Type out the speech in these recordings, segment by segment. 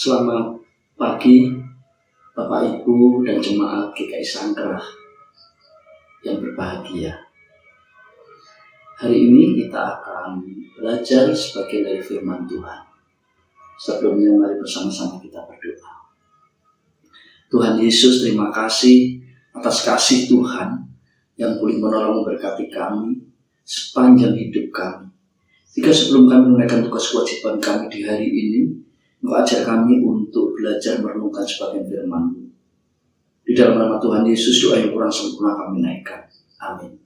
Selamat pagi Bapak Ibu dan jemaat GKI Sangkrah yang berbahagia. Hari ini kita akan belajar sebagian dari firman Tuhan. Sebelumnya mari bersama-sama kita berdoa. Tuhan Yesus, terima kasih atas kasih Tuhan yang boleh menolong memberkati kami sepanjang hidup kami. Jika sebelum kami menunaikan tugas kewajiban kami di hari ini, Engkau ajar kami untuk belajar merenungkan sebagian firman-Mu. Di dalam nama Tuhan Yesus, doa yang kurang sempurna kami naikkan. Amin.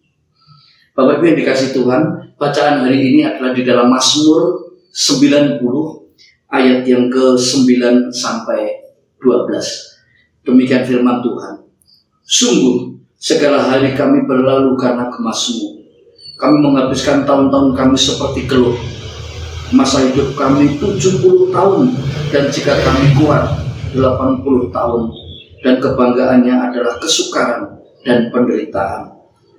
Bapak Ibu yang dikasih Tuhan, bacaan hari ini adalah di dalam Mazmur 90 ayat yang ke-9 sampai 12. Demikian firman Tuhan. Sungguh, segala hari kami berlalu karena kemas-Mu. Kami menghabiskan tahun-tahun kami seperti keluh. Masa hidup kami 70 tahun, dan jika kami kuat 80 tahun, dan kebanggaannya adalah kesukaran dan penderitaan.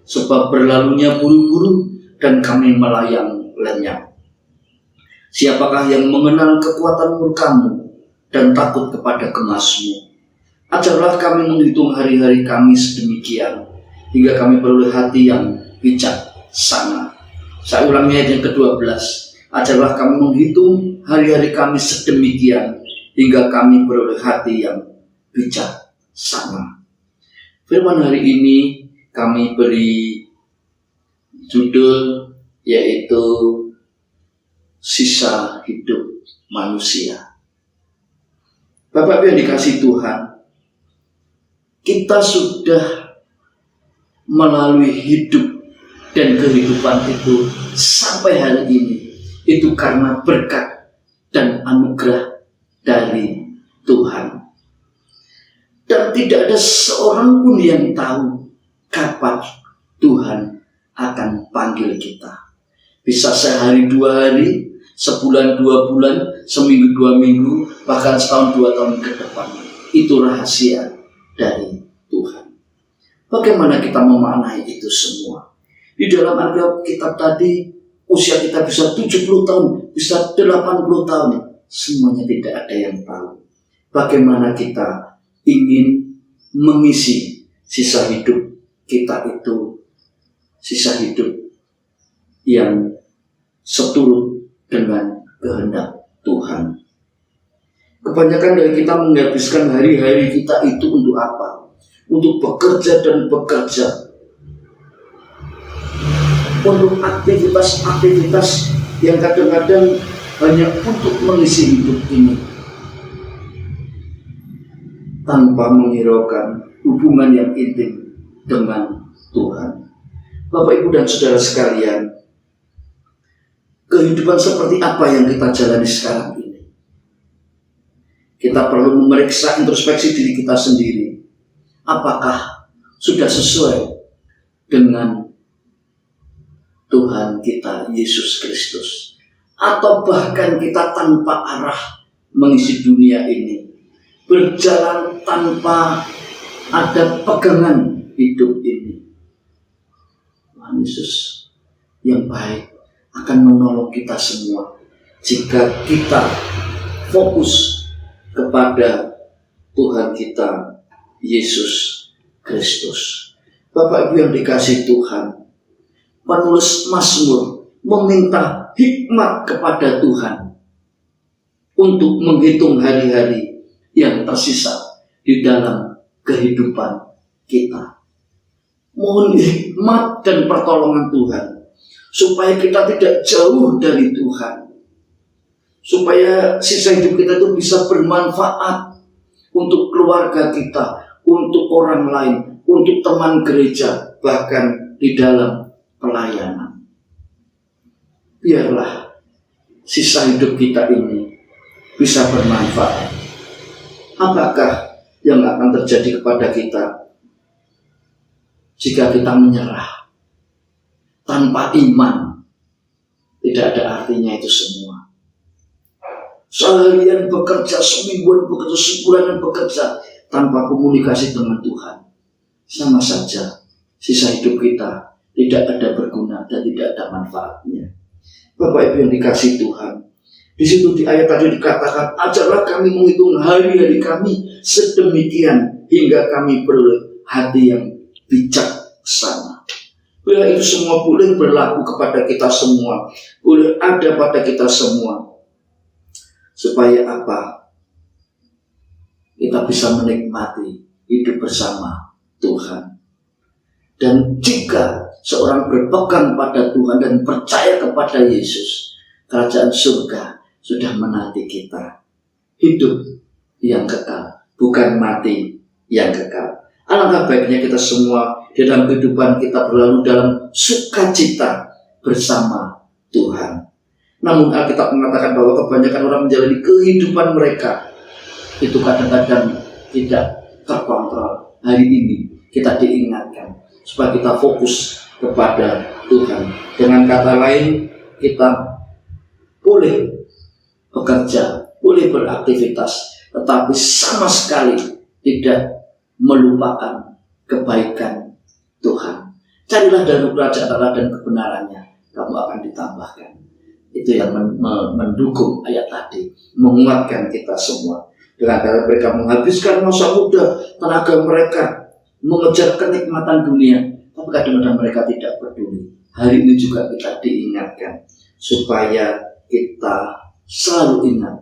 Sebab berlalunya buru-buru dan kami melayang lenyap. Siapakah yang mengenal kekuatan murka-Mu dan takut kepada kemas-Mu? Ajarlah kami menghitung hari-hari kami sedemikian, hingga kami beroleh hati yang bijaksana. Saya ulangi ayat yang ke-12. Ajarlah kami menghitung hari-hari kami sedemikian, hingga kami beroleh hati yang bijaksana. Firman hari ini kami beri judul yaitu Sisa Hidup Manusia. Bapak Ibu yang dikasih Tuhan, kita sudah melalui hidup dan kehidupan itu sampai hari ini. Itu karena berkat dan anugerah dari Tuhan. Dan tidak ada seorang pun yang tahu kapan Tuhan akan panggil kita. Bisa sehari 2 hari, sebulan 2 bulan, seminggu 2 minggu, bahkan setahun 2 tahun ke depan. Itu rahasia dari Tuhan. Bagaimana kita memaknai itu semua? Di dalam Alkitab tadi, usia kita bisa 70 tahun, bisa 80 tahun. Semuanya tidak ada yang tahu. Bagaimana kita ingin mengisi sisa hidup kita itu, sisa hidup yang seturut dengan kehendak Tuhan. Kebanyakan dari kita menghabiskan hari-hari kita itu untuk apa? Untuk bekerja dan bekerja. Untuk aktivitas-aktivitas yang kadang-kadang hanya untuk mengisi hidup ini, tanpa menghiraukan hubungan yang intim dengan Tuhan. Bapak Ibu dan Saudara sekalian, kehidupan seperti apa yang kita jalani sekarang ini? Kita perlu memeriksa introspeksi diri kita sendiri. Apakah sudah sesuai dengan Tuhan kita Yesus Kristus, atau bahkan kita tanpa arah mengisi dunia ini, berjalan tanpa ada pegangan hidup ini? Tuhan Yesus yang baik akan menolong kita semua jika kita fokus kepada Tuhan kita Yesus Kristus. Bapak Ibu yang dikasihi Tuhan, penulis Mazmur meminta hikmat kepada Tuhan untuk menghitung hari-hari yang tersisa di dalam kehidupan kita. Mohon hikmat dan pertolongan Tuhan supaya kita tidak jauh dari Tuhan, supaya sisa hidup kita itu bisa bermanfaat untuk keluarga kita, untuk orang lain, untuk teman gereja, bahkan di dalam pelayanan. Biarlah sisa hidup kita ini bisa bermanfaat. Apakah yang akan terjadi kepada kita jika kita menyerah tanpa iman? Tidak ada artinya itu semua. Seharian bekerja, semingguan bekerja, sebulanan bekerja tanpa komunikasi dengan Tuhan, sama saja sisa hidup kita tidak ada berguna dan tidak ada manfaatnya. Bapak Ibu yang dikasihi Tuhan, Di situ di ayat tadi dikatakan, ajarlah kami menghitung hari-hari kami sedemikian hingga kami beroleh hati yang bijaksana. Bila itu semua boleh berlaku kepada kita semua, boleh ada pada kita semua. Supaya apa? Kita bisa menikmati hidup bersama Tuhan. Dan jika seorang berpegang pada Tuhan dan percaya kepada Yesus, kerajaan surga sudah menanti kita. Hidup yang kekal, bukan mati yang kekal. Alangkah baiknya kita semua di dalam kehidupan kita berlalu dalam sukacita bersama Tuhan. Namun Alkitab mengatakan bahwa kebanyakan orang menjalani kehidupan mereka itu kadang-kadang tidak terkontrol. Hari ini kita diingatkan supaya kita fokus kepada Tuhan. Dengan kata lain, kita boleh bekerja, boleh beraktivitas, tetapi sama sekali tidak melupakan kebaikan Tuhan. Carilah dahulu kerajaan Allah dan kebenarannya, kamu akan ditambahkan. Itu yang mendukung ayat tadi, menguatkan kita semua. Dengan cara mereka menghabiskan masa muda, tenaga mereka mengejar kenikmatan dunia, tapi kadang-kadang mereka tidak peduli. Hari ini juga kita diingatkan supaya kita selalu ingat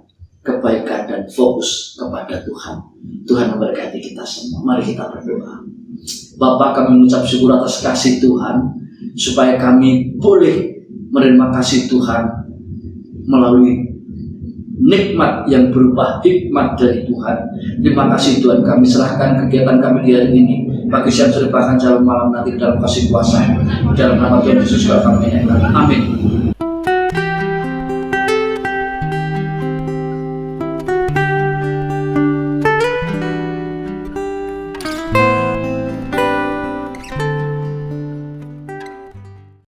kebaikan dan fokus kepada Tuhan. Tuhan memberkati kita semua. Mari kita berdoa. Bapa, kami mengucap syukur atas kasih Tuhan, supaya kami boleh menerima kasih Tuhan melalui nikmat yang berupa hikmat dari Tuhan. Terima kasih Tuhan, kami serahkan kegiatan kami di hari ini bagi siang sore bahkan jalan malam nanti dalam kasih kuasa. Dalam nama Tuhan Yesus kami menyerahkan. Amin.